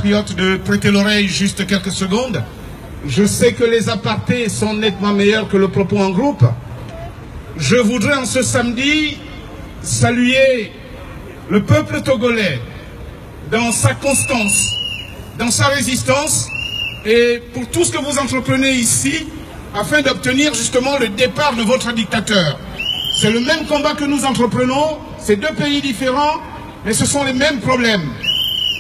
compatriotes de prêter l'oreille juste quelques secondes. Je sais que les apartés sont nettement meilleurs que le propos en groupe. Je voudrais en ce samedi saluer le peuple togolais dans sa constance, dans sa résistance et pour tout ce que vous entreprenez ici afin d'obtenir justement le départ de votre dictateur. C'est le même combat que nous entreprenons, c'est deux pays différents, mais ce sont les mêmes problèmes.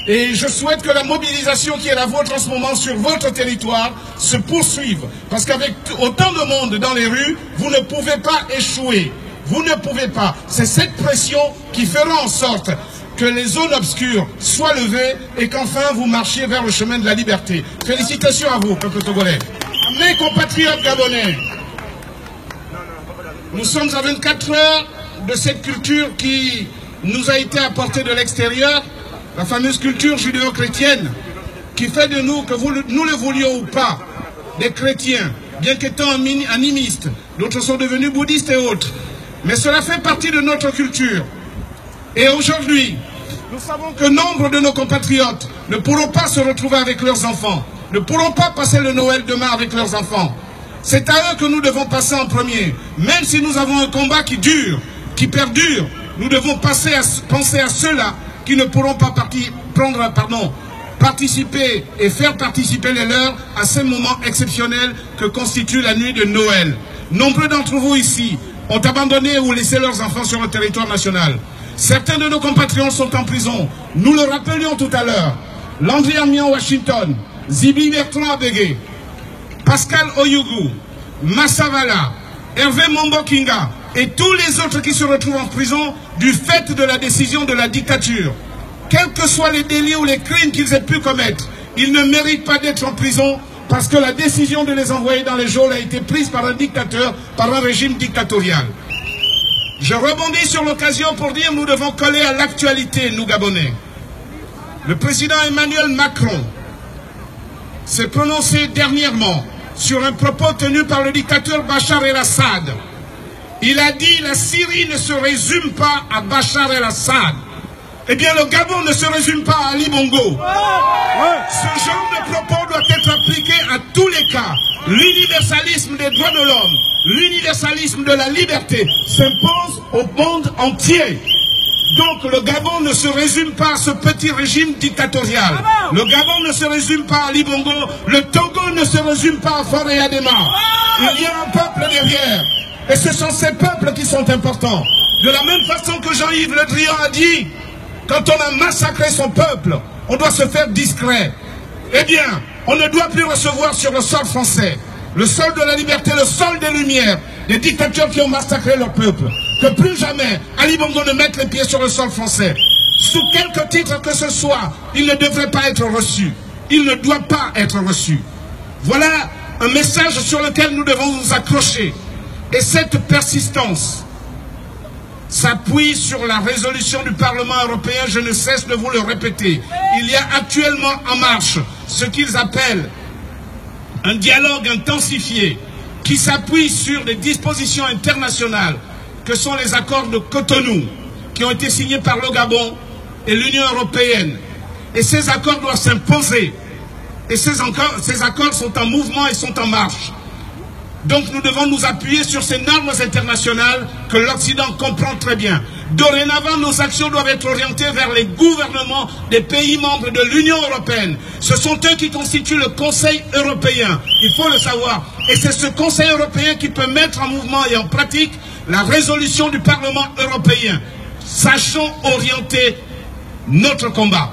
Et je souhaite que la mobilisation qui est la vôtre en ce moment sur votre territoire se poursuive. Parce qu'avec autant de monde dans les rues, vous ne pouvez pas échouer. Vous ne pouvez pas. C'est cette pression qui fera en sorte que les zones obscures soient levées et qu'enfin vous marchiez vers le chemin de la liberté. Félicitations à vous, peuple togolais. Mes compatriotes gabonais, nous sommes à 24 heures de cette culture qui nous a été apportée de l'extérieur, la fameuse culture judéo-chrétienne, qui fait de nous, que nous le voulions ou pas, des chrétiens, bien qu'étant animistes, d'autres sont devenus bouddhistes et autres. Mais cela fait partie de notre culture. Et aujourd'hui, nous savons que nombre de nos compatriotes ne pourront pas se retrouver avec leurs enfants, ne pourront pas passer le Noël demain avec leurs enfants. C'est à eux que nous devons passer en premier. Même si nous avons un combat qui dure, qui perdure, nous devons penser à ceux-là qui ne pourront pas participer et faire participer les leurs à ces moments exceptionnels que constitue la nuit de Noël. Nombreux d'entre vous ici ont abandonné ou laissé leurs enfants sur le territoire national. Certains de nos compatriotes sont en prison. Nous le rappelions tout à l'heure. Landry Amian Washington, Zibi Bertrand Abégué, Pascal Oyugu, Massavala, Hervé Mombokinga et tous les autres qui se retrouvent en prison du fait de la décision de la dictature. Quels que soient les délits ou les crimes qu'ils aient pu commettre, ils ne méritent pas d'être en prison parce que la décision de les envoyer dans les geôles a été prise par un dictateur, par un régime dictatorial. Je rebondis sur l'occasion pour dire que nous devons coller à l'actualité, nous Gabonais. Le président Emmanuel Macron s'est prononcé dernièrement sur un propos tenu par le dictateur Bachar el-Assad. Il a dit que la Syrie ne se résume pas à Bachar el-Assad. Eh bien, le Gabon ne se résume pas à Ali Bongo. Ce genre de propos doit être appliqué à tous les cas. L'universalisme des droits de l'homme, l'universalisme de la liberté s'impose au monde entier. Donc le Gabon ne se résume pas à ce petit régime dictatorial. Le Gabon ne se résume pas à Ali Bongo. Le Togo ne se résume pas à Faure Adema. Il y a un peuple derrière. Et ce sont ces peuples qui sont importants. De la même façon que Jean-Yves Le Drian a dit, quand on a massacré son peuple, on doit se faire discret. Eh bien, on ne doit plus recevoir sur le sol français, le sol de la liberté, le sol des lumières, des dictateurs qui ont massacré leur peuple. Que plus jamais Ali Bongo ne mette les pieds sur le sol français. Sous quelque titre que ce soit, il ne devrait pas être reçu. Il ne doit pas être reçu. Voilà un message sur lequel nous devons nous accrocher. Et cette persistance s'appuie sur la résolution du Parlement européen, je ne cesse de vous le répéter. Il y a actuellement en marche ce qu'ils appellent un dialogue intensifié qui s'appuie sur des dispositions internationales que sont les accords de Cotonou qui ont été signés par le Gabon et l'Union européenne. Et ces accords doivent s'imposer. Et ces accords sont en mouvement et sont en marche. Donc nous devons nous appuyer sur ces normes internationales que l'Occident comprend très bien. Dorénavant, nos actions doivent être orientées vers les gouvernements des pays membres de l'Union européenne. Ce sont eux qui constituent le Conseil européen, il faut le savoir. Et c'est ce Conseil européen qui peut mettre en mouvement et en pratique la résolution du Parlement européen. Sachons orienter notre combat.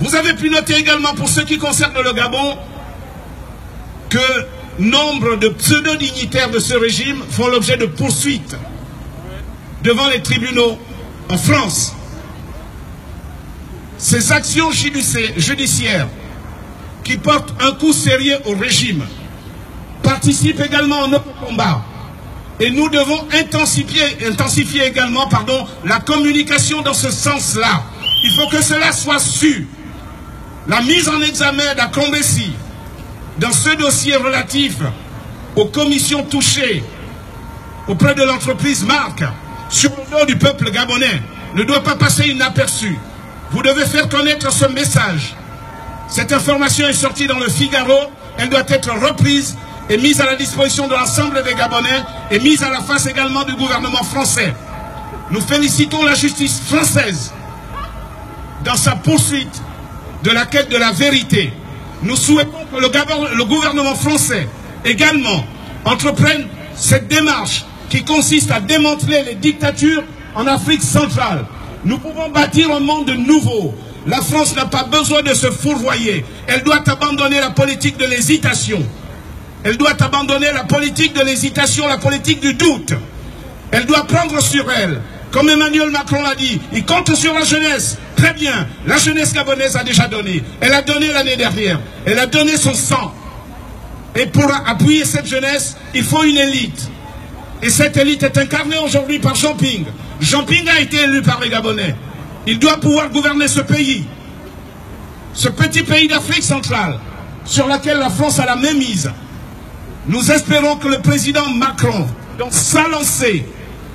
Vous avez pu noter également, pour ce qui concerne le Gabon, que nombre de pseudo-dignitaires de ce régime font l'objet de poursuites devant les tribunaux en France. Ces actions judiciaires qui portent un coup sérieux au régime participent également à notre combat. Et nous devons intensifier également la communication dans ce sens-là. Il faut que cela soit su. La mise en examen d'Akombesi dans ce dossier relatif aux commissions touchées auprès de l'entreprise Marc sur le dos du peuple gabonais ne doit pas passer inaperçu. Vous devez faire connaître ce message. Cette information est sortie dans le Figaro. Elle doit être reprise et mise à la disposition de l'ensemble des Gabonais et mise à la face également du gouvernement français. Nous félicitons la justice française dans sa poursuite de la quête de la vérité. Nous souhaitons que le gouvernement français également entreprenne cette démarche qui consiste à démanteler les dictatures en Afrique centrale. Nous pouvons bâtir un monde nouveau. La France n'a pas besoin de se fourvoyer. Elle doit abandonner la politique de l'hésitation. Elle doit abandonner la politique de l'hésitation, la politique du doute. Elle doit prendre sur elle, comme Emmanuel Macron l'a dit, il compte sur la jeunesse. Très bien, la jeunesse gabonaise a déjà donné. Elle a donné l'année dernière. Elle a donné son sang. Et pour appuyer cette jeunesse, il faut une élite. Et cette élite est incarnée aujourd'hui par Jean Ping. Jean Ping a été élu par les Gabonais. Il doit pouvoir gouverner ce pays. Ce petit pays d'Afrique centrale, sur laquelle la France a la mainmise. Nous espérons que le président Macron, dans sa lancée,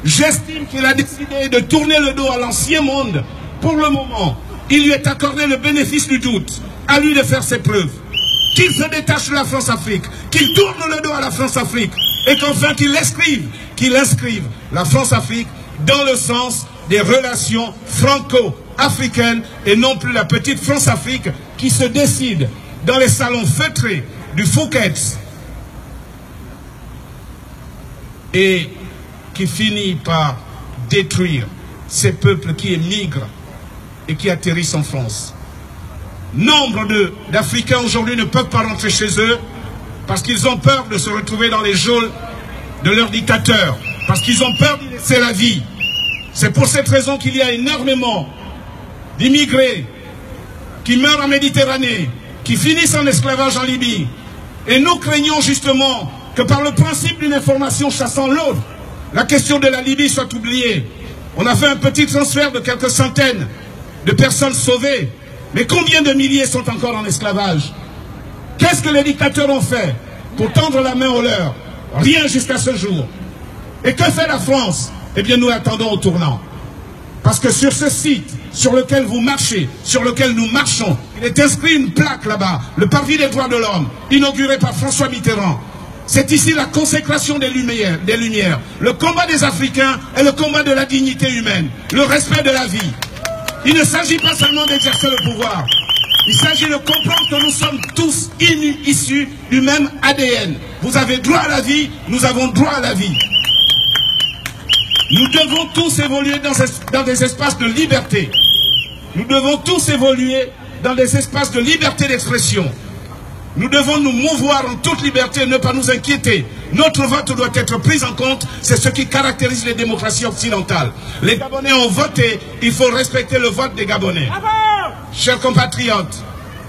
j'estime qu'il a décidé de tourner le dos à l'ancien monde. Pour le moment, il lui est accordé le bénéfice du doute. À lui de faire ses preuves. Qu'il se détache de la France-Afrique, qu'il tourne le dos à la France-Afrique et qu'enfin qu'il inscrive la France-Afrique dans le sens des relations franco-africaines et non plus la petite France-Afrique qui se décide dans les salons feutrés du Fouquet's et qui finit par détruire ces peuples qui émigrent et qui atterrissent en France. Nombre d'Africains aujourd'hui ne peuvent pas rentrer chez eux parce qu'ils ont peur de se retrouver dans les geôles de leurs dictateurs, parce qu'ils ont peur d'y laisser la vie. C'est pour cette raison qu'il y a énormément d'immigrés qui meurent en Méditerranée, qui finissent en esclavage en Libye. Et nous craignons justement que par le principe d'une information chassant l'autre, la question de la Libye soit oubliée. On a fait un petit transfert de quelques centaines de personnes sauvées. Mais combien de milliers sont encore en esclavage? Qu'est-ce que les dictateurs ont fait pour tendre la main aux leurs? Rien jusqu'à ce jour. Et que fait la France? Eh bien, nous attendons au tournant. Parce que sur ce site, sur lequel vous marchez, sur lequel nous marchons, il est inscrit une plaque là-bas, le Parvis des droits de l'homme, inauguré par François Mitterrand. C'est ici la consécration des Lumières, le combat des Africains et le combat de la dignité humaine, le respect de la vie. Il ne s'agit pas seulement d'exercer le pouvoir. Il s'agit de comprendre que nous sommes tous issus du même ADN. Vous avez droit à la vie, nous avons droit à la vie. Nous devons tous évoluer dans des espaces de liberté. Nous devons tous évoluer dans des espaces de liberté d'expression. Nous devons nous mouvoir en toute liberté et ne pas nous inquiéter. Notre vote doit être pris en compte. C'est ce qui caractérise les démocraties occidentales. Les Gabonais ont voté. Il faut respecter le vote des Gabonais. Chers compatriotes,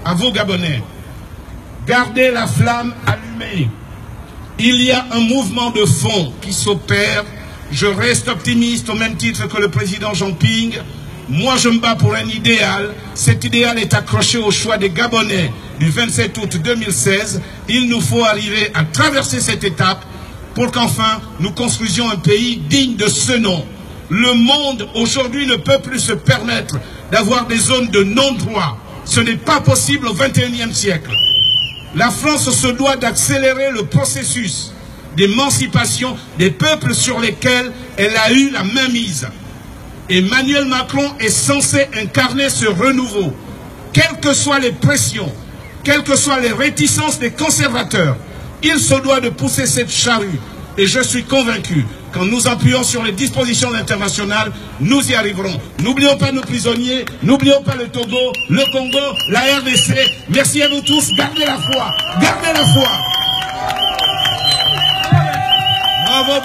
à vous Gabonais, gardez la flamme allumée. Il y a un mouvement de fond qui s'opère. Je reste optimiste au même titre que le président Jean Ping. Moi, je me bats pour un idéal. Cet idéal est accroché au choix des Gabonais du 27 août 2016. Il nous faut arriver à traverser cette étape pour qu'enfin nous construisions un pays digne de ce nom. Le monde aujourd'hui ne peut plus se permettre d'avoir des zones de non-droit. Ce n'est pas possible au XXIe siècle. La France se doit d'accélérer le processus d'émancipation des peuples sur lesquels elle a eu la mainmise. Emmanuel Macron est censé incarner ce renouveau. Quelles que soient les pressions, quelles que soient les réticences des conservateurs, il se doit de pousser cette charrue. Et je suis convaincu, quand nous appuyons sur les dispositions internationales, nous y arriverons. N'oublions pas nos prisonniers, n'oublions pas le Togo, le Congo, la RDC. Merci à vous tous, gardez la foi, gardez la foi. Bravo.